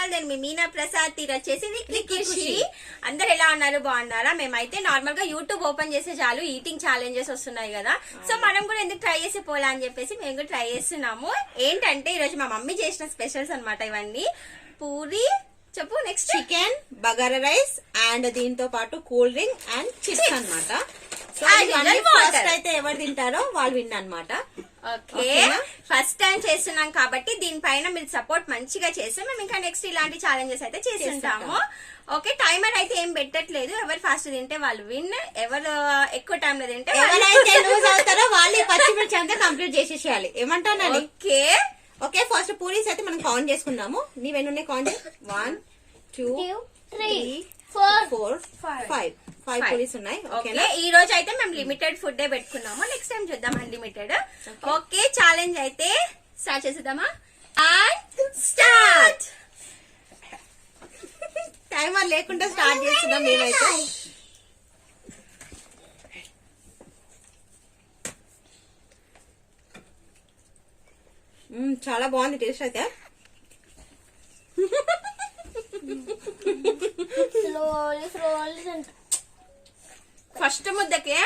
Channel. నేను మీ మీనా ప్రసాద్. తీరు వచ్చేసి ఖుషి. అందరు ఎలా ఉన్నారు, బాగున్నారా? మేమైతే నార్మల్ గా యూట్యూబ్ ఓపెన్ చేసే చాలు ఈటింగ్ ఛాలెంజెస్ వస్తున్నాయి కదా, సో మనం కూడా ఎందుకు ట్రై చేసి పోలా అని చెప్పేసి మేము కూడా ట్రై చేస్తున్నాము. ఏంటంటే ఈరోజు మా మమ్మీ చేసిన స్పెషల్స్ అన్నమాట ఇవన్నీ. పూరి చెప్పు, next chicken, bagara rice and దీంతో పాటు కూల్ డ్రింక్ అండ్ చిప్స్ అన్నమాట. సో ఫస్ట్ అయితే ఎవరు తింటారో వాళ్ళు విన్ అన్నమాట. ఓకే, ఫస్ట్ టైం చేస్తున్నాం కాబట్టి దీనిపైన మీరు సపోర్ట్ మంచిగా చేస్తే మేము ఇంకా నెక్స్ట్ ఇలాంటి ఛాలెంజెస్ అయితే చేస్తుంటాము. ఓకే, టైమర్ అయితే ఏం పెట్టట్లేదు. ఎవరు ఫాస్ట్ తింటే వాళ్ళు విన్, ఎవరు ఎక్కువ టైం లో తింటే ఎవరైతే లూజ్ అవుతారో వాళ్ళు పచ్చిమిర్చి అంతా కంప్లీట్ చేసేసేయాలి. ఏమంటాను? ఓకే ఓకే, ఫస్ట్ పూరీస్ అయితే మనం కౌంట్ చేసుకుందాము. నీవెన్నున్నాయి కౌంట్ చేయి. 1 2 3 4 5 పూరీస్ ఉన్నాయి. ఓకేనా? ఈ రోజు అయితే మేము లిమిటెడ్ ఫుడ్ పెట్టుకున్నాము, నెక్స్ట్ టైం చూద్దాం అన్లిమిటెడ్. ఓకే, ఛాలెంజ్ అయితే స్టార్ట్ చేసేద్దామా? స్టార్ట్. టైమర్ లేకుండా స్టార్ట్ చేస్తున్నాం మేమైతే. చాలా బాగుంది టేస్ట్ అయితే. ఫస్ట్ ముద్దకి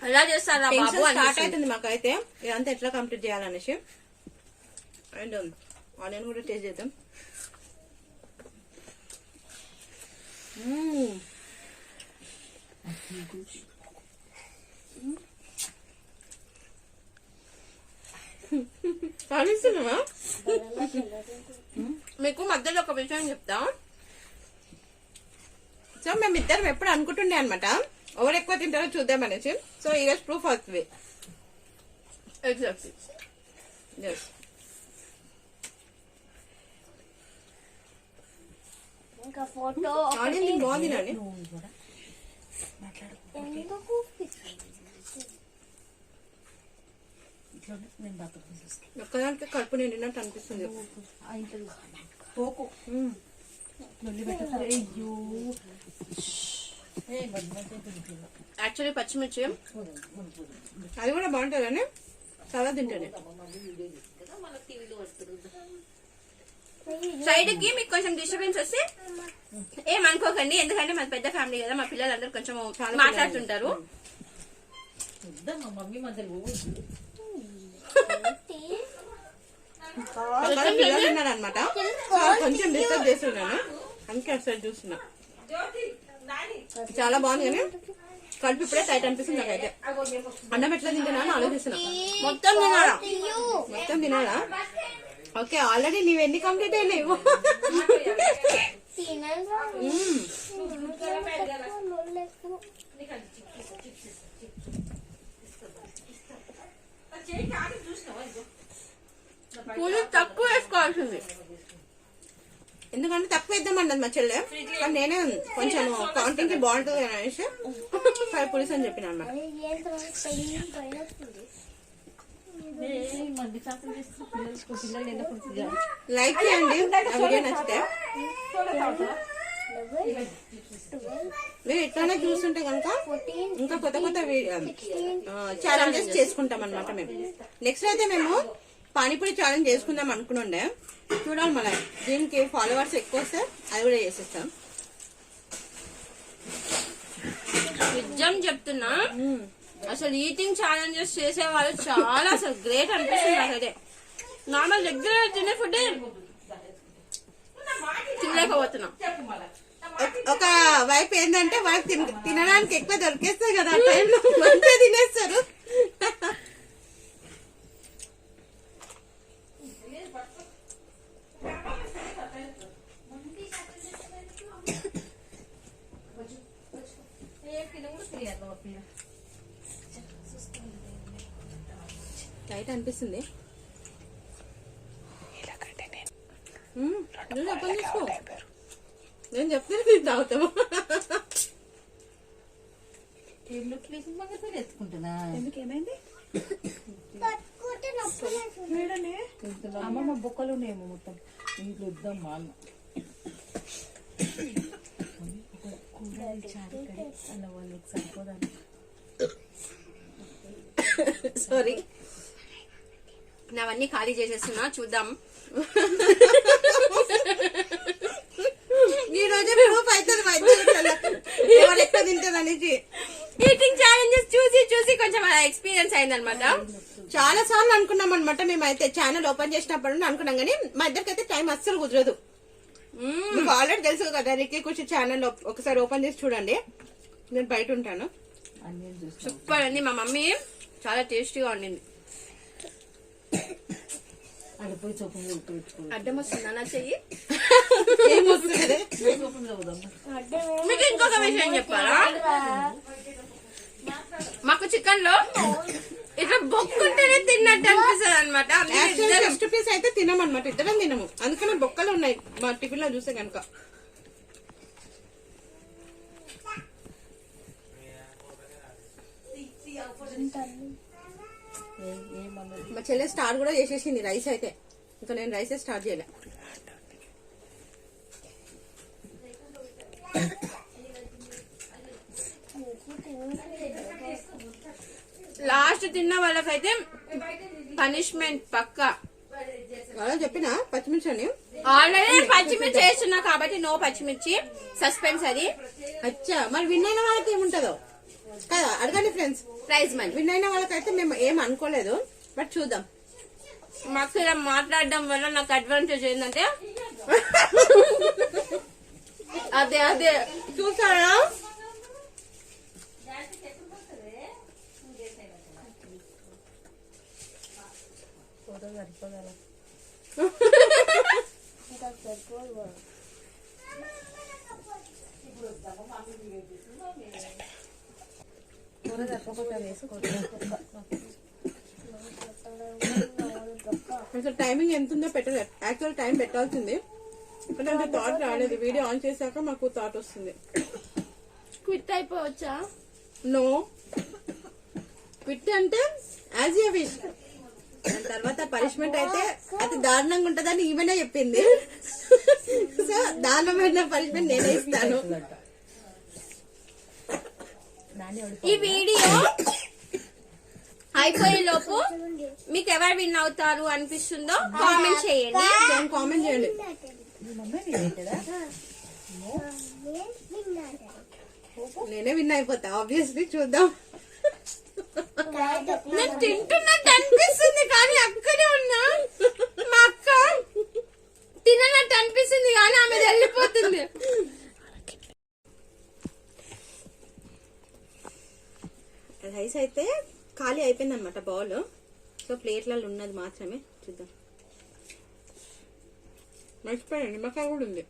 ఎలా చేస్తారా బాబు స్టార్ట్ అవుతుంది మాకైతే ఇదంతా ఎట్లా కంప్లీట్ చేయాలనేసి. అండ్ ఆనియన్ కూడా టేస్ట్ చేద్దాం. కానిస్తున్నావా? మీకు మధ్యలో ఒక విషయం చెప్తాం. సో మేమిద్దరం ఎప్పుడు అనుకుంటుండే అనమాట ఎవరు ఎక్కువ తింటారో చూద్దాం అనేసి. సో ఈరోజు ప్రూఫ్ అవుతుంది. ఎగ్జాక్ట్లీ. ఆనియన్ బాగుంది నాని. ఒక్కదానికి కడుపు నిండినట్టు అనిపిస్తుంది. యాక్చువల్లీ పచ్చిమిర్చి అది కూడా బాగుంటుందని చాలా తింటాను. సైడ్ కి మీకు కొంచెం డిస్టర్బెన్స్ వస్తే ఏమనుకోకండి, ఎందుకంటే మన పెద్ద ఫ్యామిలీ కదా, మా పిల్లలందరూ కొంచెం మాట్లాడుతుంటారు. పిల్లలు ఉన్నారనమాట, కొంచెం డిస్టర్బ్ చేస్తున్నాను, అందుకే ఒకసారి చూస్తున్నా. చాలా బాగుంది కానీ కడుపు ఇప్పుడే టైట్ అనిపిస్తుంది నాకైతే. అన్నం ఎట్లా తింటున్నా అని ఆలోచిస్తున్నా. మొత్తం తినాలా? ఓకే, ఆల్రెడీ నీవు ఎన్ని కంప్లీట్ అయినాయి? పూలు తక్కువ వేసుకోవాల్సింది, ఎందుకంటే తక్కువ వేద్దామన్నది మా చెల్లె, కానీ నేనే కొంచెం కౌంటింగ్ కి బాగుంటుంది అనేసి 5 పూరీస్ అని చెప్పిన అన్నమాట. లైక్ చేయండి ఆ వీడియో నచ్చితే. మీరు ఎట్లానే చూస్తుంటే కనుక ఇంకా కొత్త కొత్త ఛాలెంజెస్ చేసుకుంటాం అనమాట. మేము నెక్స్ట్ అయితే మేము పానీపూరి ఛాలెంజ్ చేసుకుందాం అనుకునుండే. చూడాలి మళ్ళీ దీనికి ఫాలోవర్స్ ఎక్కువ వస్తే అది కూడా చేసేస్తాం. నిజం చెప్తున్నా, అసలు ఈటింగ్ ఛాలెంజెస్ చేసే వాళ్ళు చాలా అసలు గ్రేట్ అనిపిస్తుంది నాకైతే. నార్మల్ రెగ్యులర్ తినే ఫుడ్ తినలేకపోతున్నాం. ఒక వైపు ఏంటంటే వాళ్ళకి తినడానికి ఎక్కువ దొరికేస్తాయి కదా, ఆ టైంలో మంచిగా తినేస్తారు. లైట్ అనిపిస్తుంది. నేను చెప్తే నేను తాగుతాము. ఎందుకేమైంది? అమ్మమ్మ బొక్కలు ఉన్నాయేమో మొత్తం ఇంట్లో ఇద్దాం మా అన్న అన్న వాళ్ళకి సరిపోదాన్ని. సారీ. నావన్నీ ఖాళీ చేసేస్తున్నా, చూద్దాం. ఈ రోజే ప్రూఫ్ అవుతుంది ఎవరు ఎక్కువ తింటారు అనేసి. ఈటింగ్ ఛాలెంజెస్ చూసి చూసి కొంచెం ఎక్స్పీరియన్స్ అయిందనమాట. చాలా సార్లు అనుకున్నాం అనమాట మేమైతే ఛానల్ ఓపెన్ చేసినప్పుడు అనుకున్నాం కానీ మా ఇద్దరికైతే టైం అస్సలు కుదరదు. మీకు ఆల్రెడీ తెలుసు కదా రిక్కీ ఖుషి ఛానల్ ఒకసారి ఓపెన్ చేసి చూడండి. నేను బయట ఉంటాను. సూపర్ అండి. మా మమ్మీ చాలా టేస్టీగా వండింది. అడిపోయి చొప్పున పెట్టుకోవాలి. అడ్డం వస్తుందా నా చెయ్యి? ఏమొస్తుంది? మీకు ఇంకొక విషయం చెప్పాలా, మాకు చికెన్ లో ఇట్లా బొక్కుంటేనే తిన్నట్టు అనిపిస్తుంది అనమాట. ఫస్ట్ పీస్ అయితే తినమన్నమాట, ఇద్దరం తినము. అందుకనే బొక్కలు ఉన్నాయి మా టిఫిన్ లో చూస్తే కనుక. మా చెల్లె స్టార్ట్ కూడా చేసేసింది రైస్ అయితే. ఇంకా నేను రైసే స్టార్ట్ చేయలే. లాస్ట్ తిన్న వాళ్ళకైతే పనిష్మెంట్ పక్కా. అలా చెప్పిన పచ్చిమిర్చి అని ఆల్రెడీ పచ్చిమిర్చి వేస్తున్నా కాబట్టి నో పచ్చిమిర్చి, సస్పెన్స్ అది. అచ్చా, మరి విన్ అయిన వాళ్ళకి ఏముంటదో కదా అడగండి ఫ్రెండ్స్. Prize money. విన్ అయిన వాళ్ళకైతే మేము ఏం అనుకోలేదు, బట్ చూద్దాం. మాకు ఇలా మాట్లాడడం వల్ల నాకు అడ్వాంటేజ్ ఏంటంటే అదే అదే చూసారా అసలు టైమింగ్ ఎంత ఉందో పెట్టలేదు. యాక్చువల్ టైం పెట్టాల్సింది, కానీ అంత థాట్ రాలేదు. వీడియో ఆన్ చేశాక మాకు థాట్ వస్తుంది. క్విట్ అయిపోవచ్చా? నో, క్విట్ అంటే యాజ్ యూ విష్. దాని తర్వాత పనిష్మెంట్ అయితే అది దారుణంగా ఉంటదని ఈమెనే చెప్పింది. సో దారుణమైన పనిష్మెంట్ నేనే ఇస్తాను. ఈ వీడియో అయిపోయే లోపు మీకు ఎవరు విన్ అవుతారు అనిపిస్తుందో కామెంట్ చేయండి. కామెంట్ చేయండి. నేనే విన్ అయిపోతా ఆబ్వియస్లీ. చూద్దాం. నేను తింటున్నట్టు అనిపిస్తుంది కానీ అక్కడే ఉన్నా. మా అక్క తిననట్టు అనిపిస్తుంది కానీ ఆమె వెళ్ళిపోతుంది. రైస్ అయితే ఖాళీ అయిపోయింది అనమాట బౌల్. సో ప్లేట్లలో ఉన్నది మాత్రమే చూద్దాం. మర్చిపోయాను, నిమ్మకాయ కూడా ఉంది.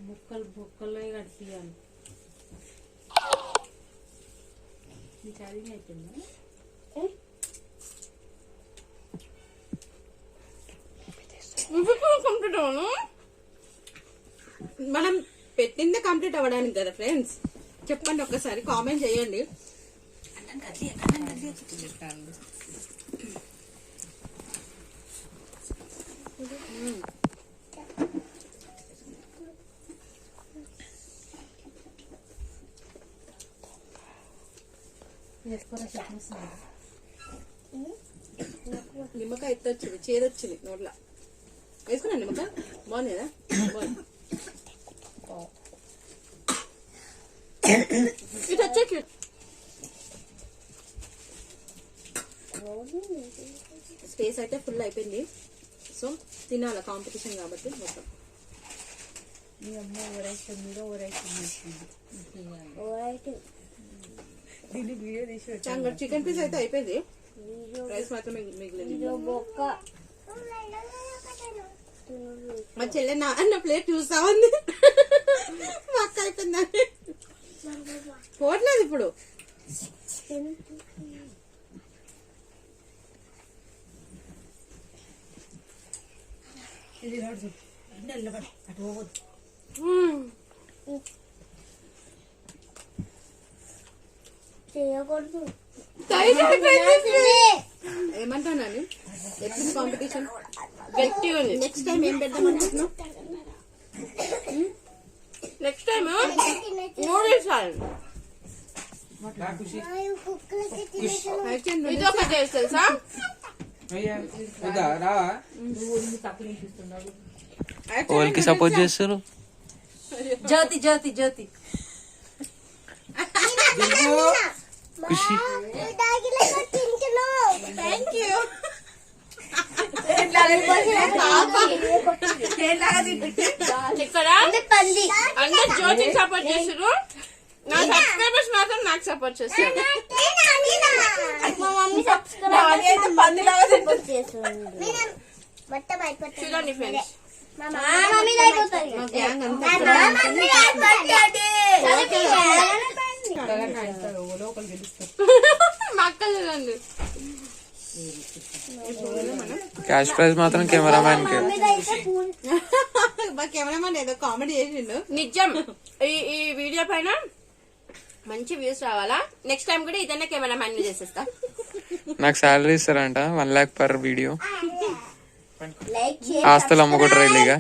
బొక్కలు బొక్కల్లో కడిపియాలి. మీ ఛార్జింగ్ అయిపోయిందా? మనం పెట్టిందే కంప్లీట్ అవ్వడానికి కదా ఫ్రెండ్స్. చెప్పండి ఒక్కసారి, కామెంట్ చేయండి. నిమ్మకాయ ఎత్తొచ్చింది, చేదొచ్చింది నోట్ల. వేసుకున్నా నిమ్మకాయ బాగుంది కదా. బాగుంది. ఇటు వచ్చే స్పేస్ అయితే ఫుల్ అయిపోయింది. సో తినాల కాంపిటీషన్ కాబట్టి మొత్తం. మీ అమ్మ ఓరైతుంది, మీరు ఓరైతుంది. దీన్ని వీడియో తీసి చికెన్ పీస్ అయితే అయిపోయింది, రైస్ మాత్రం మిగిలింది. మా చెల్లె నా ప్లేట్ చూస్తా ఉంది. మా అక్క అయిపోయిందా పోవట్లేదు ఇప్పుడు. ఏమంటాను ఎప్పుడు కాంపిటీషన్ గట్టి ఉంది. నెక్స్ట్ టైం ఏం పెడదాం అనుకుంటున్నావు? నెక్స్ట్ టైం నూడిల్స్ ఇది ఒకటి చేసి తెలుసా వాళ్ళకి సపోర్ట్ చేస్తారు. జ్యోతి జ్యోతి జ్యోతి ఖుషి థ్యాంక్ యూ. ఇక్కడ అందరు జ్యోతికి సపోర్ట్ చేస్తారు. నా సబ్స్క్రైబర్స్ మాత్రం నాకు సపోర్ట్ చేస్తారు. చూడండి ఫ్రెండ్స్, మా గ్యాంగ్ అంతా మా అక్క చూడండి. క్యాష్ ప్రైజ్ మాత్రం కెమెరామ్యాన్ కి. మా కెమెరామెన్ ఏదో కామెడీ చేసిండు. నిజం, ఈ వీడియో పైన మంచి వ్యూస్ రావాలా. నెక్స్ట్ టైం కూడా ఇదన్నా కెమెరామెన్ చేసేస్తా. నాకు శాలరీ ఇస్తారంట 1 lakh పర్ వీడియో. ఆస్తులు అమ్ముకుంటారు ఇల్లుగా.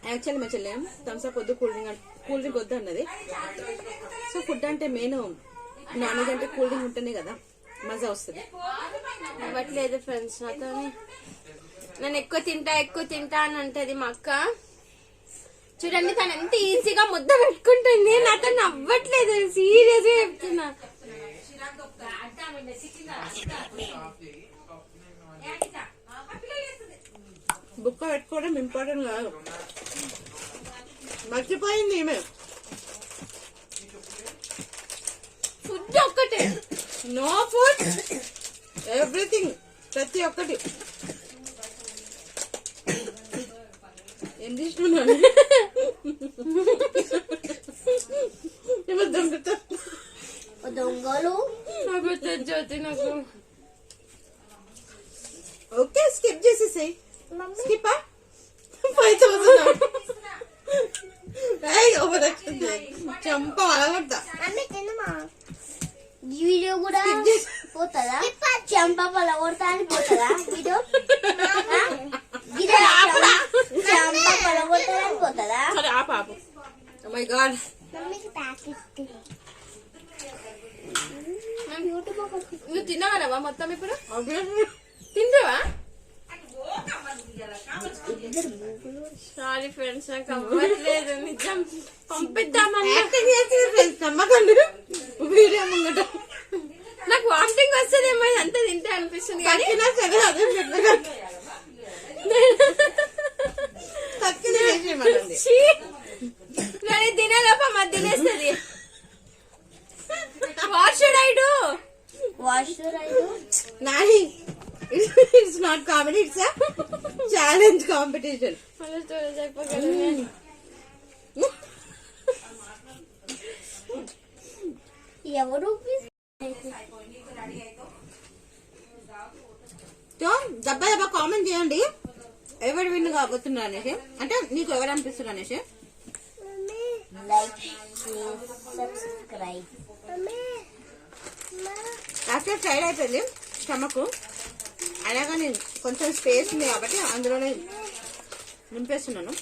యాక్చువల్లీ మా చెల్లె థమ్స్అప్ వద్దు, కూల్ డ్రింక్ వద్దు అన్నది. సో ఫుడ్ అంటే మెయిన్ నాన్ వెజ్ అంటే కూల్ డ్రింక్ ఉంటేనే కదా మజా వస్తుంది. అవ్వట్లేదు ఫ్రెండ్స్ నాతో. నేను ఎక్కువ తింటా అని అంటది మా అక్క. చూడండి తను ఎంత ఈజీగా ముద్ద పెట్టుకుంటుంది. నాతో నవ్వట్లేదు, సీరియస్ గా చెప్తున్నా. బుక్క పెట్టుకోవడం ఇంపార్టెంట్ కాదు, మర్చిపోయింది ఈమె. ఫుడ్ ఒక్కటే, నో ఫుడ్, ఎవ్రీథింగ్, ప్రతి ఒక్కటి. ఏం తీసుకున్నాను దొంగలు నాకు జ్యోతి నాకు. Okay skip చేసేసాయి. స్కిప్ 5,000 చంప అలగొడతా. ఈ వీడియో కూడా పోతుందా? చెంప పలగొడతా అని పోతుందా వీడియో? చెంప పలగొడతా అని పోతుందా? సరే ఆ పాప. ఓ మై గాడ్, నువ్వు తిన్నావా మొత్తం? ఇప్పుడు తింటావా? సారీ ఫ్రెండ్స్, నాకు అవ్వట్లేదు. నిజం పంపిద్దామని నమ్మకండి వీడియో ముంగట. నాకు వామిటింగ్ వస్తుందేమో అంతా తింటే అనిపిస్తుంది. కానీ నేను తినేలోప మధ్య తినేస్తుంది. What should I do? Nani, it's not comedy, it's challenge competition. ఎవరు దబ్బా దబ్బా కామెంట్ చేయండి ఎవరు విన్ కాబోతున్నా అనేసి, అంటే నీకు ఎవరు అనిపిస్తున్నా అనేసి. Like subscribe. ఆఫ్టర్ టైడ్ అయిపోయింది స్టమక్, అలాగని కొంచెం స్పేస్ ఉంది కాబట్టి అందులోనే నింపేస్తున్నాను.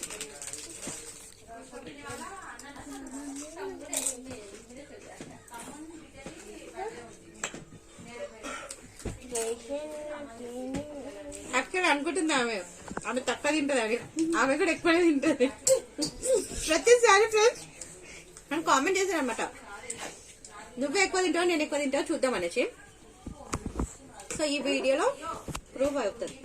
యాక్చువల్లీ అనుకుంటుంది ఆమె తక్కువ తింటది అని, ఆమె కూడా ఎక్కువనే తింటది. ప్రతిసారి ఫ్రెండ్స్ అని కామెంట్ చేశాను అనమాట, నువ్వే ఎక్కువ తింటావు నేను ఎక్కువ తింటావు చూద్దాం అనేసి. సో ఈ వీడియోలో ప్రూవ్ అవుతుంది.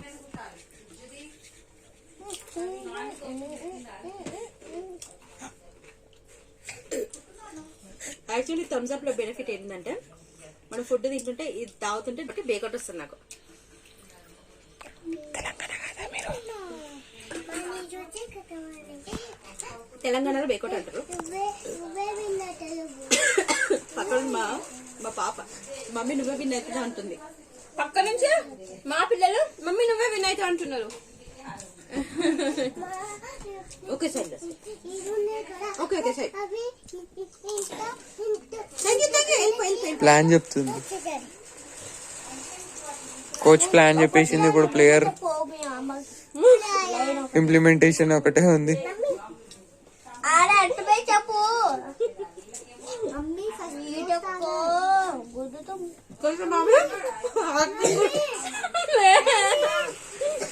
యాక్చువల్లీ థమ్స్ అప్ లో బెనిఫిట్ ఏంటంటే మనం ఫుడ్ తింటుంటే ఇది తాగుతుంటే బేకౌట్ వస్తుంది నాకు. తెలంగాణలో బేకౌట్ అంటారు. పక్కన మా పాప మమ్మీ నువ్వే విన్ అవుతుందా అంటుంది. పక్క నుంచి మా పిల్లలు మమ్మీ నువ్వే విన్ అవుతా అంటున్నారు. Okay sir, okay okay sir, plan చెప్తుంది. కోచ్ ప్లాన్ చెప్పేసింది, ఇప్పుడు ప్లేయర్ ఇంప్లిమెంటేషన్ ఒకటే ఉంది. ఆడ అట్టుపోయి చెప్పు మమ్మీ వీడియోకో గుద్దుతో కొంచెం మామూలు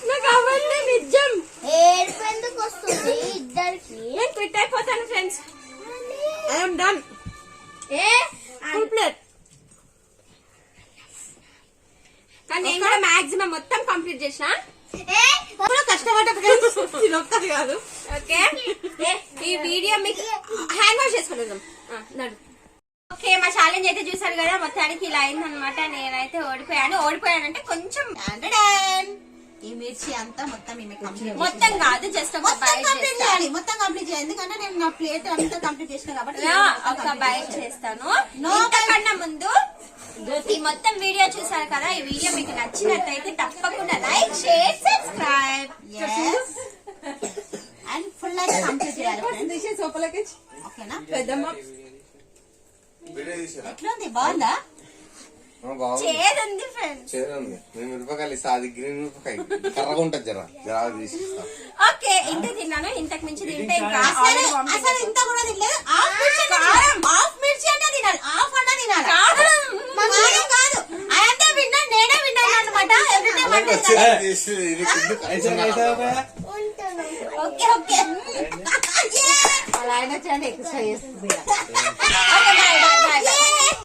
నాకు అవన్నీ నిజం. ఏడుపు ఎందుకు వస్తుంది ఇద్దరికి నేను క్విట్ అయిపోతాను friends. I'm done. A full plate. కానీ నేను కూడా మాక్సిమం మొత్తం కంప్లీట్ చేసిన. కష్టపడ్డ ఫ్రెండ్స్ తినొక్కది కాదు. ఓకే ఈ వీడియో మీకు హ్యాండ్ వాష్ చేసుకునేద్దాం. ఓకే మా ఛాలెంజ్ అయితే చూసారు కదా, మొత్తానికి ఇలా అయిందనమాట. నేనైతే ఓడిపోయానంటే కొంచెం ఈ మిర్చి అంతా మొత్తం మొత్తం కాదు, జస్ట్ ఒక బైట్ కంప్లీట్ చేయాలి. మొత్తం కంప్లీట్ చేయాలి, ఎందుకంటే నేను నా ప్లేట్ అంతా కంప్లీట్ చేసిన కాబట్టి ఒక బైట్ చేస్తాను. ఇంతకన్నా ముందు ఈ మొత్తం వీడియో చూసారు కదా, ఈ వీడియో మీకు నచ్చినట్లయితే తప్పకుండా like, share, subscribe and full అయితే కంప్లీట్ చేయాలి. ఓకేనా పెద్దమ్మ? ఎట్లుంది, బాగుందా? చేదుంది ఫ్రెండ్స్. మేము మిరపకాయలు ఇస్తా, అది గ్రీన్ మిరపకాయ కర్రగా ఉంటుంది, జరా తీసి ఇస్తా. ఓకే ఇంత తిన్నాను, ఇంతకు మించి తింటే ఇంకా అసలు ఇంత కూడా తినలేదు. హాఫ్ మిర్చి అంటే తినాలి, హాఫ్ అన్నా తినాలి. కారం కాదు, అదంతా విన్నాను, నేనే విన్నాను అనమాట. ఓకే ఓకే అలా అయినా చాలా ఎక్స్ట్రా చేస్తుంది. Bye bye bye.